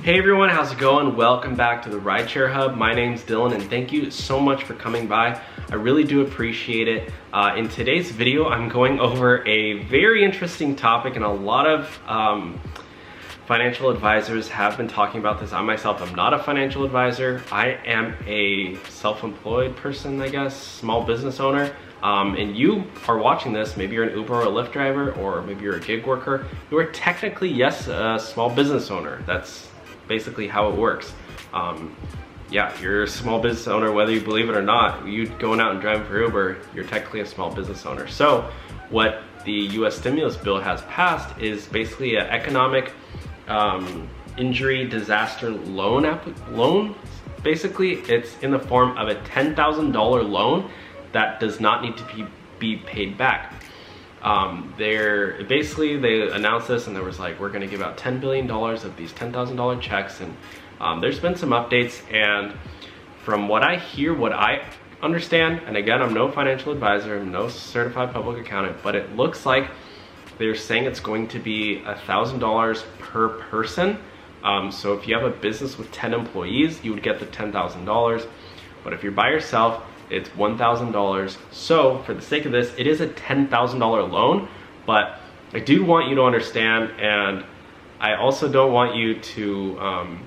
Hey everyone, how's it going? Welcome back to the Rideshare Hub. My name's Dylan and thank you so much for coming by. I really do appreciate it. In today's video, I'm going over a very interesting topic, and a lot of financial advisors have been talking about this. I myself am not a financial advisor. I am a self-employed person, I guess, small business owner. And you are watching this, maybe you're an Uber or a Lyft driver, or maybe you're a gig worker. You are technically, yes, a small business owner. That's basically how it works. Yeah, you're a small business owner, whether you believe it or not. You going out and driving for Uber, you're technically a small business owner. So what the US stimulus bill has passed is basically an economic injury disaster loan. Basically, it's in the form of a $10,000 loan that does not need to be paid back. They announced this and there was like, we're gonna give out $10 billion of these $10,000 checks, and there's been some updates, and from what I hear, what I understand, and again, I'm no financial advisor, I'm no certified public accountant, but it looks like they're saying it's going to be $1,000 per person. So if you have a business with 10 employees, you would get the $10,000, but if you're by yourself, it's $1,000. So for the sake of this, it is a $10,000 loan, but I do want you to understand, and I also don't want you to,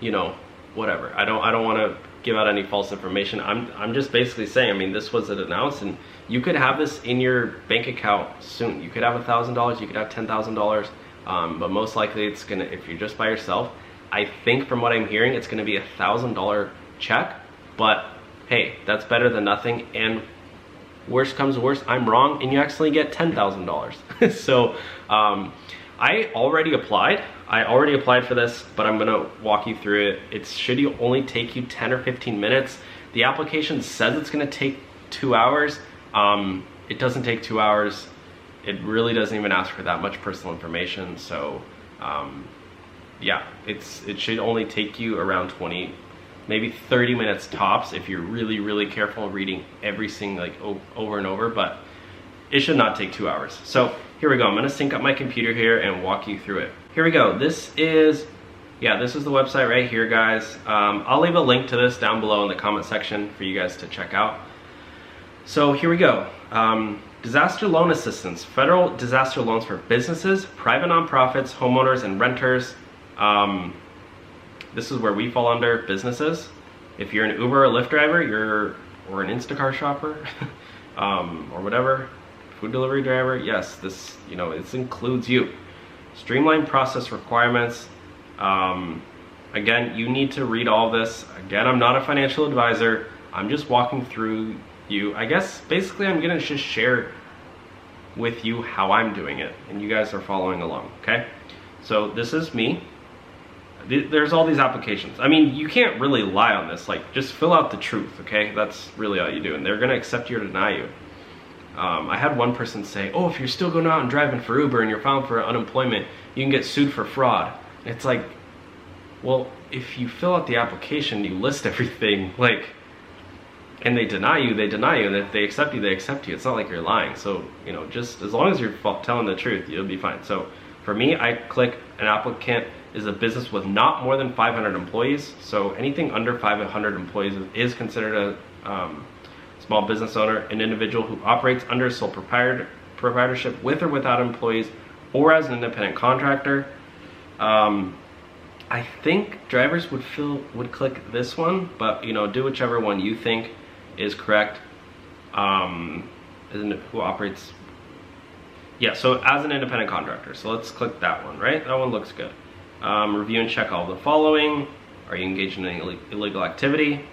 you know, whatever. I don't want to give out any false information. I'm just basically saying, I mean, this was announced, and you could have this in your bank account soon. You could have $1,000, you could have $10,000, but most likely it's gonna, if you're just by yourself, I think from what I'm hearing, it's gonna be a $1,000 check, but hey, that's better than nothing, and worst comes to worst, I'm wrong, and you actually get $10,000. So I already applied. For this, but I'm gonna walk you through it. It should only take you 10 or 15 minutes. The application says it's gonna take 2 hours. It doesn't take 2 hours. It really doesn't even ask for that much personal information. So yeah, it should only take you around 20, maybe 30 minutes tops if you're really careful reading everything like over and over, but it should not take 2 hours. So here we go. I'm gonna sync up my computer here and walk you through it. Here we go. This is the website right here, guys. I'll leave a link to this down below in the comment section for you guys to check out. So here we go. Disaster loan assistance, federal disaster loans for businesses, private nonprofits, homeowners, and renters. This is where we fall under, businesses. If you're an Uber or Lyft driver, or an Instacart shopper, or whatever, food delivery driver, yes, this, you know, this includes you. Streamline process requirements. Again, you need to read all this. Again, I'm not a financial advisor. I'm just walking through you. I guess basically I'm gonna just share with you how I'm doing it, and you guys are following along, okay? So this is me. There's all these applications. I mean, you can't really lie on this. Like, just fill out the truth, okay? That's really all you do, and they're gonna accept you or deny you. I had one person say, oh, if you're still going out and driving for Uber and you're filing for unemployment, you can get sued for fraud. It's like, well, if you fill out the application, you list everything, like, and they deny you, and if they accept you, they accept you. It's not like you're lying. So, you know, just as long as you're telling the truth, you'll be fine. So for me, I click an applicant is a business with not more than 500 employees. So anything under 500 employees is considered a small business owner, an individual who operates under a sole proprietorship with or without employees, or as an independent contractor. I think drivers would click this one, but you know, do whichever one you think is correct. Who operates? Yeah, so as an independent contractor. So let's click that one, right? That one looks good. Review and check all the following. Are you engaged in any illegal activity?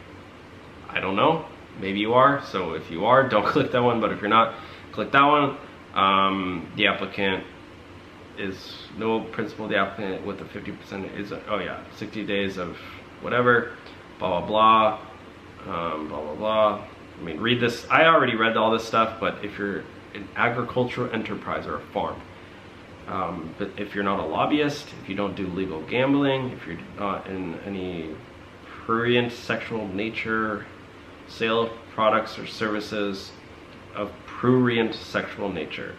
I don't know. Maybe you are. So if you are, don't click that one. But if you're not, click that one. The applicant is no principal. The applicant with the 50% is, oh yeah, 60 days of whatever, blah, blah, blah, blah, blah, blah. I mean, read this. I already read all this stuff, but if you're an agricultural enterprise or a farm, but if you're not a lobbyist, if you don't do legal gambling, if you're not in any prurient sexual nature, sale of products or services of prurient sexual nature,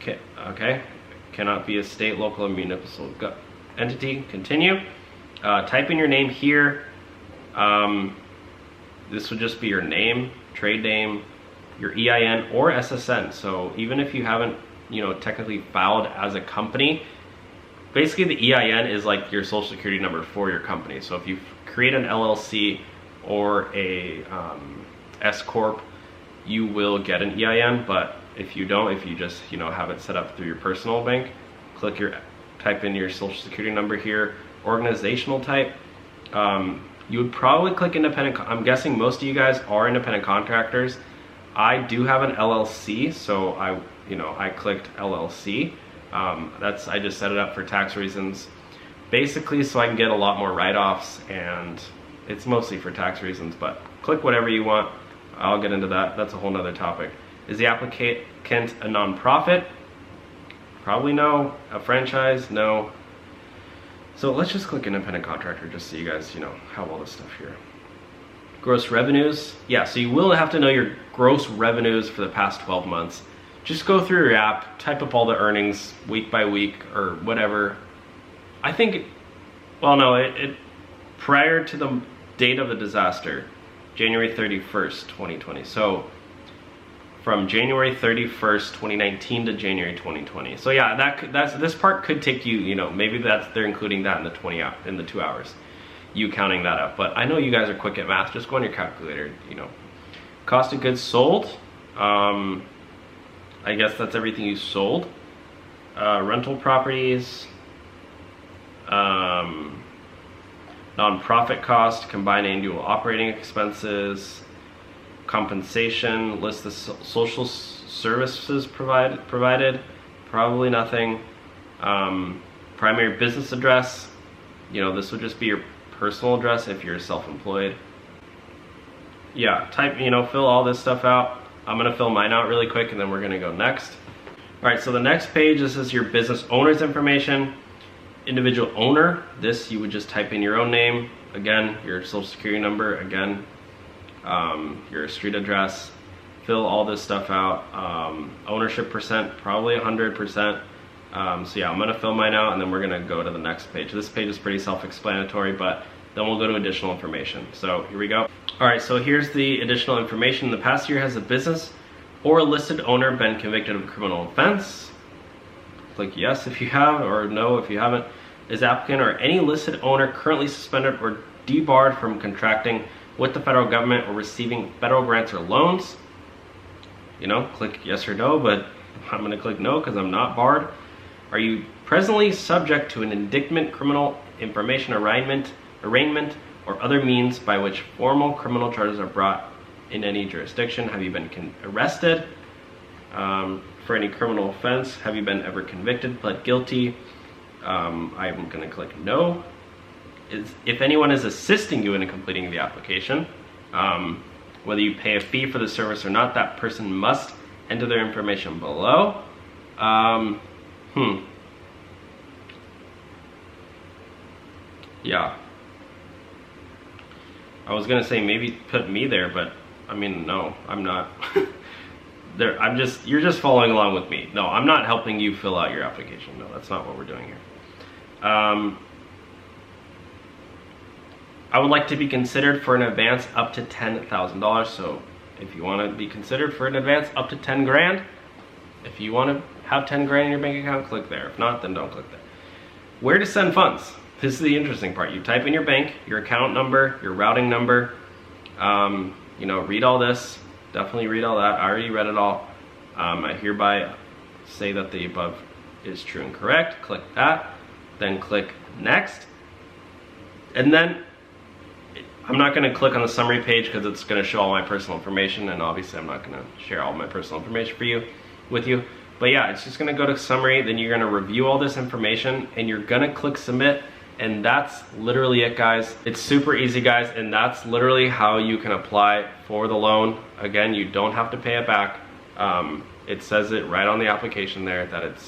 okay, cannot be a state, local, or municipal entity. Continue. Type in your name here. This would just be your name, trade name, your EIN or SSN. So even if you haven't, technically filed as a company, basically the EIN is like your social security number for your company. So if you create an LLC or a S Corp, you will get an EIN. But if you don't, if you just have it set up through your personal bank, type in your social security number here, organizational type. You would probably click independent. I'm guessing most of you guys are independent contractors. I do have an LLC, so I clicked LLC. I just set it up for tax reasons, basically so I can get a lot more write-offs, and it's mostly for tax reasons, but click whatever you want. I'll get into that. That's a whole nother topic. Is the applicant a nonprofit? Probably no. A franchise? No. So let's just click independent contractor just so you guys, have all this stuff here. Gross revenues. Yeah, so you will have to know your gross revenues for the past 12 months. Just go through your app, type up all the earnings week by week or whatever. I think, well, no, prior to the date of the disaster, January 31st, 2020. So from January 31st, 2019 to January 2020. So yeah, this part could take you, maybe they're including that in the 2 hours, you counting that up. But I know you guys are quick at math. Just go on your calculator, Cost of goods sold. I guess that's everything you sold. Rental properties. Non-profit cost, combined annual operating expenses, compensation, list the social services provided, probably nothing. Primary business address, this would just be your personal address if you're self-employed. Yeah, fill all this stuff out. I'm gonna fill mine out really quick and then we're gonna go next. All right, so the next page, this is your business owner's information. Individual owner, this you would just type in your own name, again, your social security number, again, your street address, fill all this stuff out. Ownership percent, probably 100%. So yeah, I'm gonna fill mine out and then we're gonna go to the next page. This page is pretty self-explanatory, but then we'll go to additional information. So here we go. All right, so here's the additional information. In the past year, has a business or a listed owner been convicted of a criminal offense? Click yes if you have, or no if you haven't. Is applicant or any listed owner currently suspended or debarred from contracting with the federal government or receiving federal grants or loans? Click yes or no, but I'm gonna click no because I'm not barred. Are you presently subject to an indictment, criminal information arraignment, or other means by which formal criminal charges are brought in any jurisdiction? Have you been arrested for any criminal offense? Have you been ever convicted, pled guilty? I'm gonna click no. If anyone is assisting you in completing the application, whether you pay a fee for the service or not, that person must enter their information below. Yeah. I was gonna say maybe put me there, but no, I'm not. You're just following along with me. No, I'm not helping you fill out your application. No, that's not what we're doing here. I would like to be considered for an advance up to $10,000. So if you want to be considered for an advance up to 10 grand, if you want to have 10 grand in your bank account, click there. If not, then don't click there. Where to send funds? This is the interesting part. You type in your bank, your account number, your routing number. Read all this. Definitely read all that. I already read it all. I hereby say that the above is true and correct. Click that. Then click next. And then I'm not going to click on the summary page because it's going to show all my personal information, and obviously I'm not going to share all my personal information with you. But yeah, it's just going to go to summary. Then you're going to review all this information and you're going to click submit. And that's literally it, guys. It's super easy, guys, and that's literally how you can apply for the loan. Again, you don't have to pay it back. It says it right on the application there that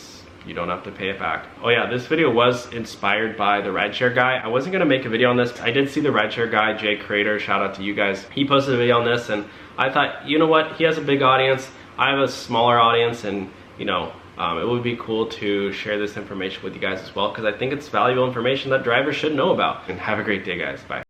you don't have to pay it back. Oh yeah, this video was inspired by the Rideshare guy. I wasn't gonna make a video on this. I did see the Rideshare guy, Jay Creator, shout out to you guys. He posted a video on this and I thought, you know what, he has a big audience. I have a smaller audience, and it would be cool to share this information with you guys as well, because I think it's valuable information that drivers should know about. And have a great day, guys. Bye.